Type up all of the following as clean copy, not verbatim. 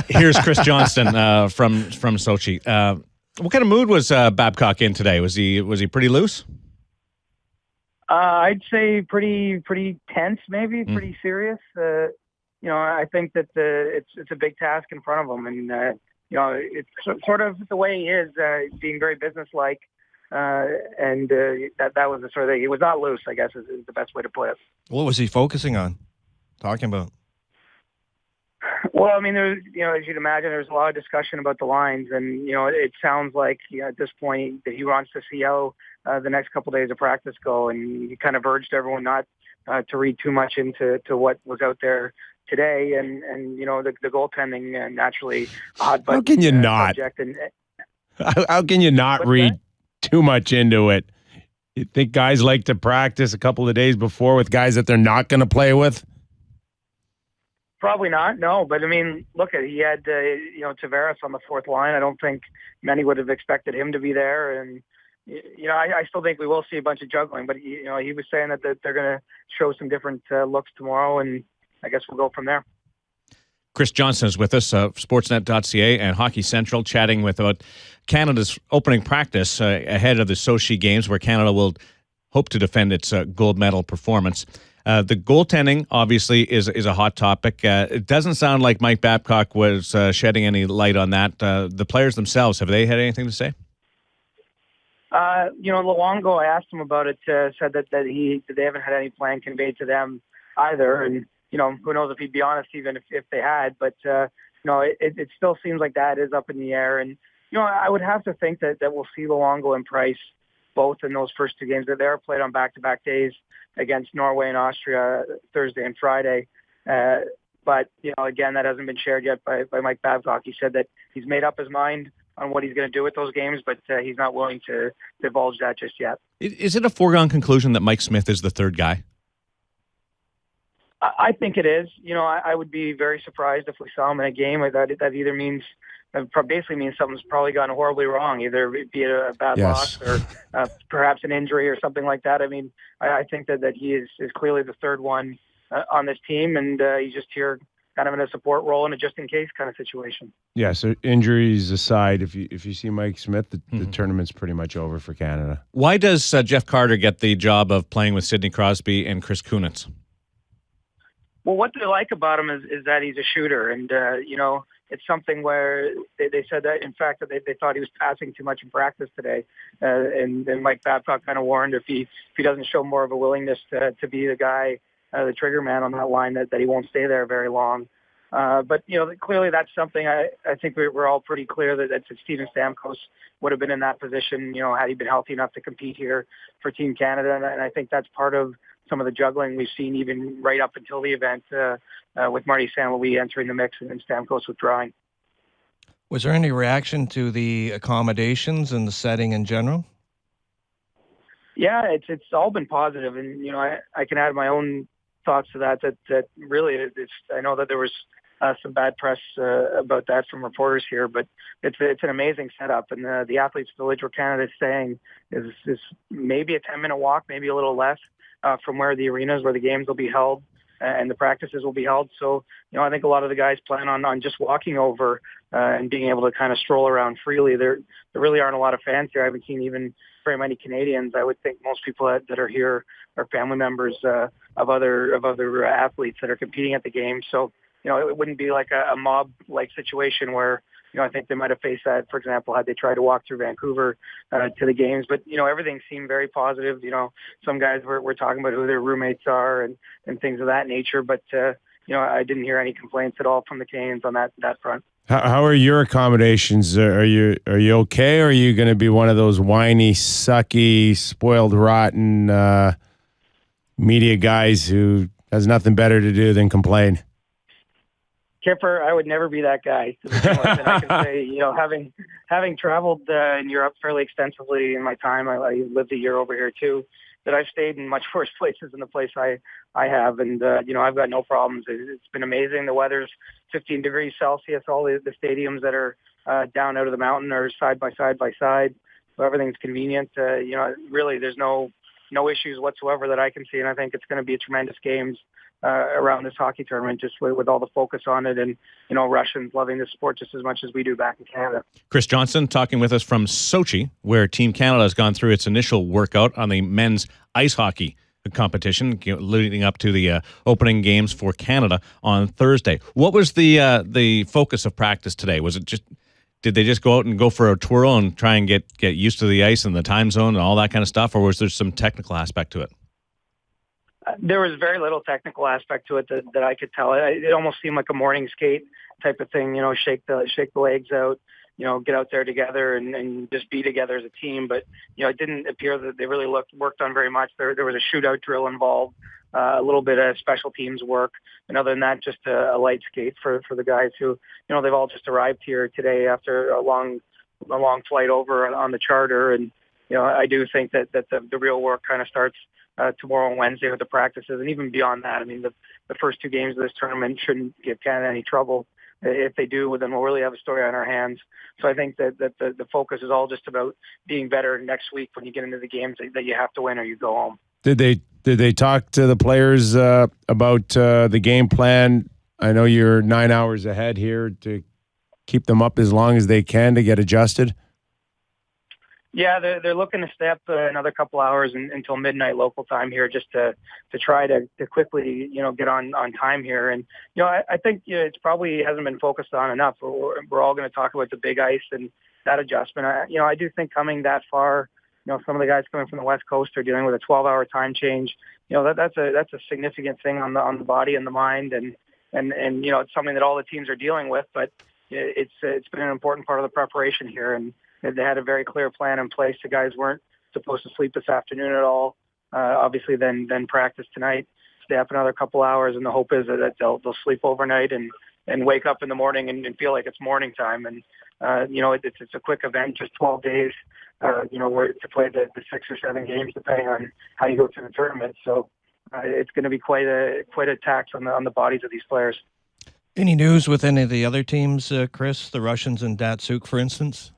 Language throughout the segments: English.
Here's Chris Johnston from Sochi. What kind of mood was Babcock in today? Was he pretty loose? I'd say pretty tense, maybe pretty serious. I think that it's a big task in front of him, and it's sort of the way he is, being very businesslike, and that was the sort of thing. He was not loose, I guess, is the best way to put it. What was he focusing on? Talking about? Well, I mean, there's, as you'd imagine, there's a lot of discussion about the lines, and it sounds like at this point that he wants to see how the next couple of days of practice go, and he kind of urged everyone not to read too much into what was out there today, and the goaltending naturally a hot button. How can you not? How can you not read too much into it? You think guys like to practice a couple of days before with guys that they're not going to play with? Probably not, no. But, I mean, look, he had, Tavares on the fourth line. I don't think many would have expected him to be there. And, I still think we will see a bunch of juggling. But, he was saying that they're going to show some different looks tomorrow, and I guess we'll go from there. Chris Johnston is with us, Sportsnet.ca and Hockey Central, chatting about Canada's opening practice ahead of the Sochi Games, where Canada will hope to defend its gold medal performance. The goaltending, obviously, is a hot topic. It doesn't sound like Mike Babcock was shedding any light on that. The players themselves, have they had anything to say? Luongo, I asked him about it, said that they haven't had any plan conveyed to them either. And, who knows if he'd be honest even if they had. But, it still seems like that is up in the air. And, I would have to think that we'll see Luongo and Price both in those first two games that they are played on back-to-back days against Norway and Austria Thursday and Friday. But, again, that hasn't been shared yet by Mike Babcock. He said that he's made up his mind on what he's going to do with those games, but he's not willing to divulge that just yet. Is it a foregone conclusion that Mike Smith is the third guy? I think it is. I would be very surprised if we saw him in a game. That either means, basically means something's probably gone horribly wrong, either be it a bad loss or perhaps an injury or something like that. I mean, I think that he is clearly the third one on this team, and he's just here kind of in a support role in a just-in-case kind of situation. Yeah, so injuries aside, if you see Mike Smith, the tournament's pretty much over for Canada. Why does Jeff Carter get the job of playing with Sidney Crosby and Chris Kunitz? Well, what they like about him is that he's a shooter, and it's something where they said that, in fact, that they thought he was passing too much in practice today, and Mike Babcock kind of warned if he doesn't show more of a willingness to be the guy, the trigger man on that line, that he won't stay there very long. But clearly that's something I think we're all pretty clear that Steven Stamkos would have been in that position, had he been healthy enough to compete here for Team Canada, and I think that's part of some of the juggling we've seen even right up until the event with Marty St. Louis entering the mix and Stamkos withdrawing. Was there any reaction to the accommodations and the setting in general? Yeah, it's all been positive, and I can add my own thoughts to that really I know that there was some bad press about that from reporters here, but it's an amazing setup, and the Athletes Village where Canada is staying is maybe a 10-minute walk, maybe a little less from where the arenas where the games will be held and the practices will be held. So, I think a lot of the guys plan on just walking over and being able to kind of stroll around freely. There really aren't a lot of fans here. I haven't seen even very many Canadians. I would think most people that are here are family members of other athletes that are competing at the game. So, it wouldn't be like a mob-like situation where, I think they might have faced that, for example, had they tried to walk through Vancouver to the games. But, everything seemed very positive. Some guys were talking about who their roommates are and things of that nature. But, I didn't hear any complaints at all from the Canadians on that front. How are your accommodations? Are you okay, or are you going to be one of those whiny, sucky, spoiled, rotten media guys who has nothing better to do than complain? Kipper, I would never be that guy. To begin with. And I can say, having traveled in Europe fairly extensively in my time, I lived a year over here too, that I've stayed in much worse places than the place I have. And, I've got no problems. It's been amazing. The weather's 15 degrees Celsius. All the stadiums that are down out of the mountain are side by side by side. So everything's convenient. Really, there's no issues whatsoever that I can see. And I think it's going to be a tremendous games around this hockey tournament, just with all the focus on it, and Russians loving this sport just as much as we do back in Canada. Chris Johnston talking with us from Sochi, where Team Canada has gone through its initial workout on the men's ice hockey competition, leading up to the opening games for Canada on Thursday. What was the focus of practice today? Was it just did they just go out and go for a twirl and try and get used to the ice and the time zone and all that kind of stuff, or was there some technical aspect to it? There was very little technical aspect to it that I could tell. It almost seemed like a morning skate type of thing. Shake the legs out. Get out there together and just be together as a team. But it didn't appear that they really worked on very much. There was a shootout drill involved, a little bit of special teams work, and other than that, just a light skate for the guys who they've all just arrived here today after a long flight over on the charter. And I do think that the real work kind of starts tomorrow and Wednesday with the practices, and even beyond that. I mean, the first two games of this tournament shouldn't give Canada any trouble. If they do, then we'll really have a story on our hands. So I think that the focus is all just about being better next week when you get into the games that you have to win or you go home. Did they talk to the players about the game plan? I know you're 9 hours ahead here to keep them up as long as they can to get adjusted. Yeah, they're looking to stay up another couple hours until midnight local time here, just to try to quickly get on time here. And I think it probably hasn't been focused on enough. We're all going to talk about the big ice and that adjustment. I do think coming that far, some of the guys coming from the West Coast are dealing with a 12-hour time change. That's a significant thing on the body and the mind, and it's something that all the teams are dealing with. But it's been an important part of the preparation here, and they had a very clear plan in place. The guys weren't supposed to sleep this afternoon at all. Obviously, then practice tonight, stay up another couple hours, and the hope is that they'll sleep overnight and wake up in the morning and feel like it's morning time. And it's a quick event, just 12 days. Where to play the 6 or 7 games, depending on how you go through the tournament. So it's going to be quite a tax on the bodies of these players. Any news with any of the other teams, Chris? The Russians and Datsuk, for instance.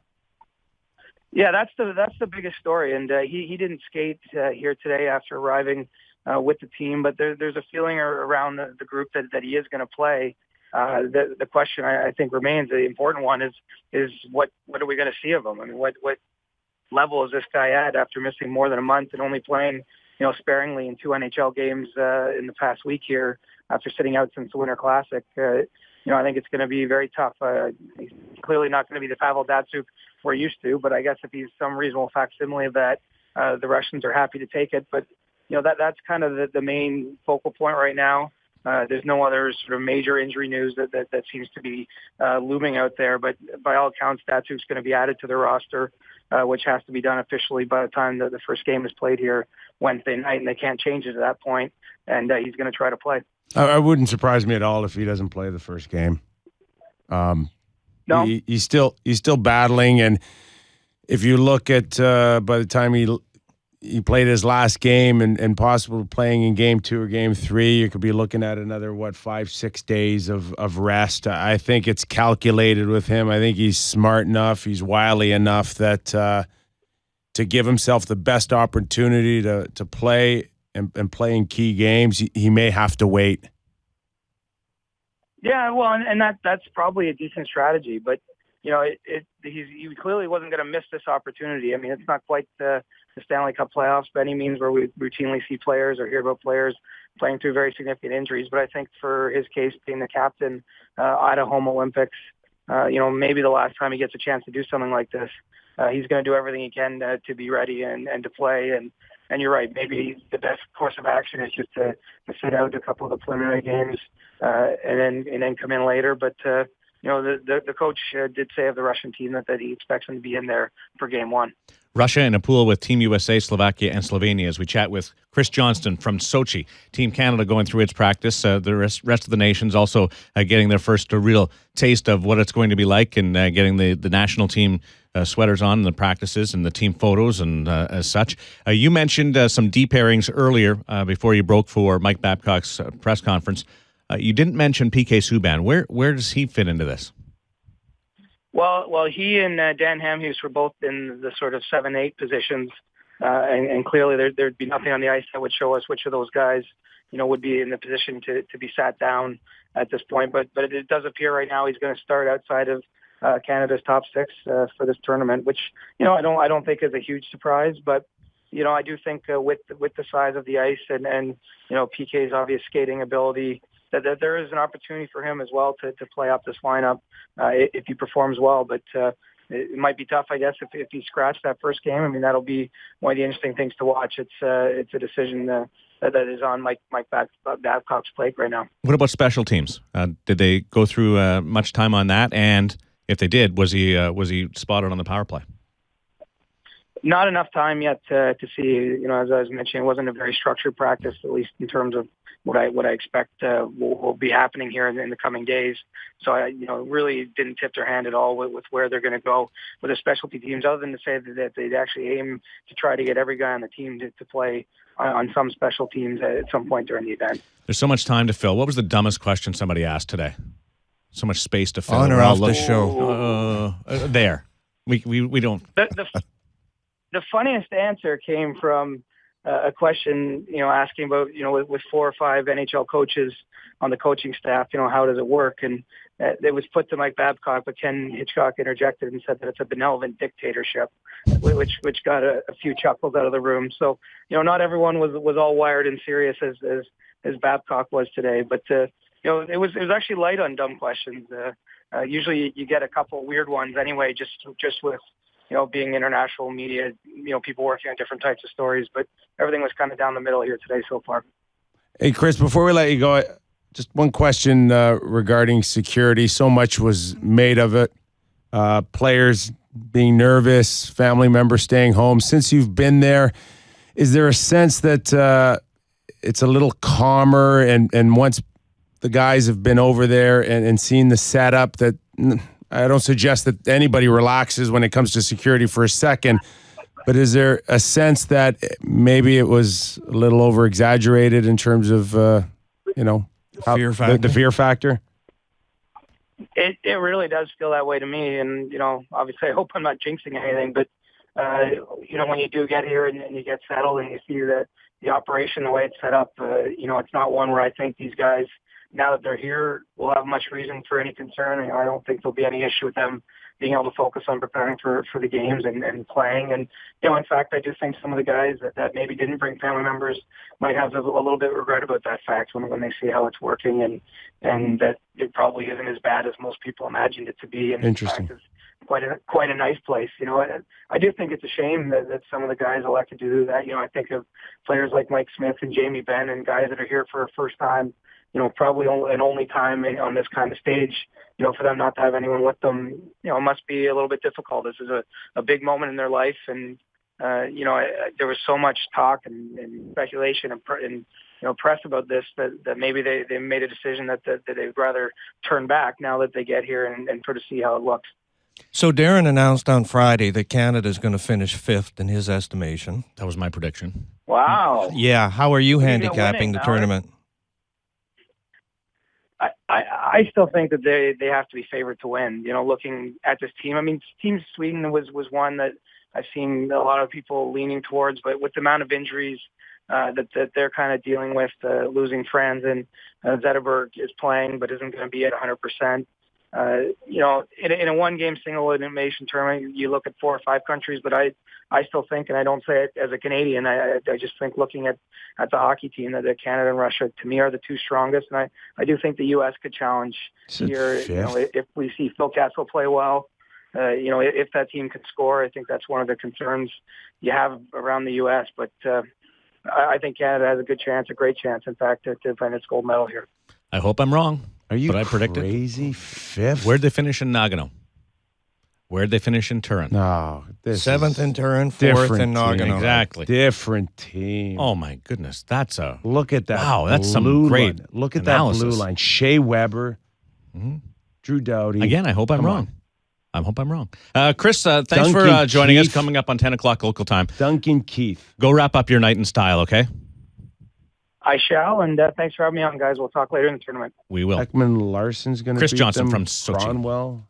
Yeah, that's the biggest story, and he didn't skate here today after arriving with the team. But there's a feeling around the group that he is going to play. The question I think remains, the important one is what are we going to see of him? I mean, what level is this guy at after missing more than a month and only playing sparingly in 2 NHL games in the past week here after sitting out since the Winter Classic? I think it's going to be very tough. He's clearly not going to be the Pavel Datsuk we're used to, but I guess if he's some reasonable facsimile of that, the Russians are happy to take it. But that's kind of the main focal point right now. There's no other sort of major injury news that seems to be looming out there. But by all accounts, Datsuk's going to be added to the roster, which has to be done officially by the time the first game is played here Wednesday night, and they can't change it at that point. And he's going to try to play. I wouldn't surprise me at all if he doesn't play the first game. No, he's still battling, and if you look at by the time he played his last game and possibly playing in game 2 or game 3, you could be looking at another 5-6 days of rest. I think it's calculated with him. I think he's smart enough, he's wily enough that to give himself the best opportunity to play and play in key games, he may have to wait. Yeah, well, and that's probably a decent strategy, but he clearly wasn't going to miss this opportunity. I mean, it's not quite the Stanley Cup playoffs by any means, where we routinely see players or hear about players playing through very significant injuries. But I think for his case, being the captain at a home Olympics, maybe the last time he gets a chance to do something like this, he's going to do everything he can to be ready and to play. And you're right, maybe the best course of action is just to sit out a couple of the preliminary games and then come in later. But the coach did say of the Russian team that he expects them to be in there for game 1. Russia in a pool with Team USA, Slovakia, and Slovenia, as we chat with Chris Johnston from Sochi. Team Canada going through its practice. The rest of the nations also getting their first real taste of what it's going to be like, and getting the national team sweaters on in the practices and the team photos and as such. You mentioned some deep pairings earlier before you broke for Mike Babcock's press conference. You didn't mention PK Subban. Where does he fit into this? Well, he and Dan Hamhuis were both in the sort of 7-8 positions, and clearly there'd be nothing on the ice that would show us which of those guys would be in the position to be sat down at this point. But it does appear right now he's going to start outside of Canada's top six for this tournament, which I don't think is a huge surprise. But I do think with the size of the ice and PK's obvious skating ability, that there is an opportunity for him as well to play up this lineup if he performs well. But it might be tough, I guess, if he scratched that first game. I mean, that'll be one of the interesting things to watch. It's a decision that is on Mike Babcock's plate right now. What about special teams? Did they go through much time on that? And if they did, was he spotted on the power play? Not enough time yet to see. As I was mentioning, it wasn't a very structured practice, at least in terms of what I expect will be happening here in the coming days. So I really didn't tip their hand at all with where they're going to go with the specialty teams, other than to say that they'd actually aim to try to get every guy on the team to play on some special teams at some point during the event. There's so much time to fill. What was the dumbest question somebody asked today? So much space to fill. On or off the show? There. We don't. The funniest answer came from a question, asking about, with 4 or 5 NHL coaches on the coaching staff, how does it work? And it was put to Mike Babcock, but Ken Hitchcock interjected and said that it's a benevolent dictatorship, which got a few chuckles out of the room. So, not everyone was all wired and serious as Babcock was today, but it was actually light on dumb questions. Usually you get a couple weird ones anyway, just with being international media, people working on different types of stories, but everything was kind of down the middle here today so far. Hey, Chris, before we let you go, just one question regarding security. So much was made of it. Players being nervous, family members staying home. Since you've been there, is there a sense that it's a little calmer and once the guys have been over there and seen the setup that I don't suggest that anybody relaxes when it comes to security for a second, but is there a sense that maybe it was a little over-exaggerated in terms of, fear factor? The fear factor? It really does feel that way to me, and, obviously I hope I'm not jinxing anything, but, when you do get here and you get settled and you see that the operation, the way it's set up, it's not one where I think these guys, now that they're here, will have much reason for any concern. I don't think there'll be any issue with them being able to focus on preparing for the games and playing. And, in fact, I do think some of the guys that maybe didn't bring family members might have a little bit of regret about that fact when they see how it's working and that it probably isn't as bad as most people imagined it to be. And interesting. In fact, it's quite a nice place. I do think it's a shame that some of the guys elected to do that. I think of players like Mike Smith and Jamie Benn and guys that are here for a first time, probably an only time on this kind of stage, for them not to have anyone with them, it must be a little bit difficult. This is a big moment in their life. And, there was so much talk and speculation and press about this that maybe they made a decision that they'd rather turn back now that they get here and sort of see how it looks. So Darren announced on Friday that Canada is going to finish 5th in his estimation. That was my prediction. Wow. Yeah. How are you handicapping winning, the tournament? I still think that they have to be favored to win. Looking at this team, I mean, Team Sweden was one that I've seen a lot of people leaning towards, but with the amount of injuries that they're kind of dealing with, losing Franz and Zetterberg is playing but isn't going to be at 100%. In a one-game single elimination tournament, you look at 4 or 5 countries, but I still think, and I don't say it as a Canadian, I just think looking at the hockey team that Canada and Russia, to me, are the 2 strongest, and I do think the U.S. could challenge here. If we see Phil Kessel play well, if that team can score, I think that's one of the concerns you have around the U.S., but I think Canada has a good chance, a great chance, in fact, to defend its gold medal here. I hope I'm wrong. Are you but I predicted. Crazy? 5th? Where'd they finish in Nagano? Where'd they finish in Turin? No. 7th in Turin, 4th in Nagano. Team. Exactly. Different team. Oh, my goodness. Look at that. Wow, that's some great line. Look at analysis. that blue line. Shea Weber, Drew Doughty. Again, I hope I'm wrong. I hope I'm wrong. Chris, thanks Duncan for joining us, Keith. coming up on 10 o'clock local time. Duncan Keith. Go wrap up your night in style, okay? I shall, and thanks for having me on, guys. We'll talk later in the tournament. We will. Ekman Larson's going to Chris beat Johnston them. from Sochi. Cronwell.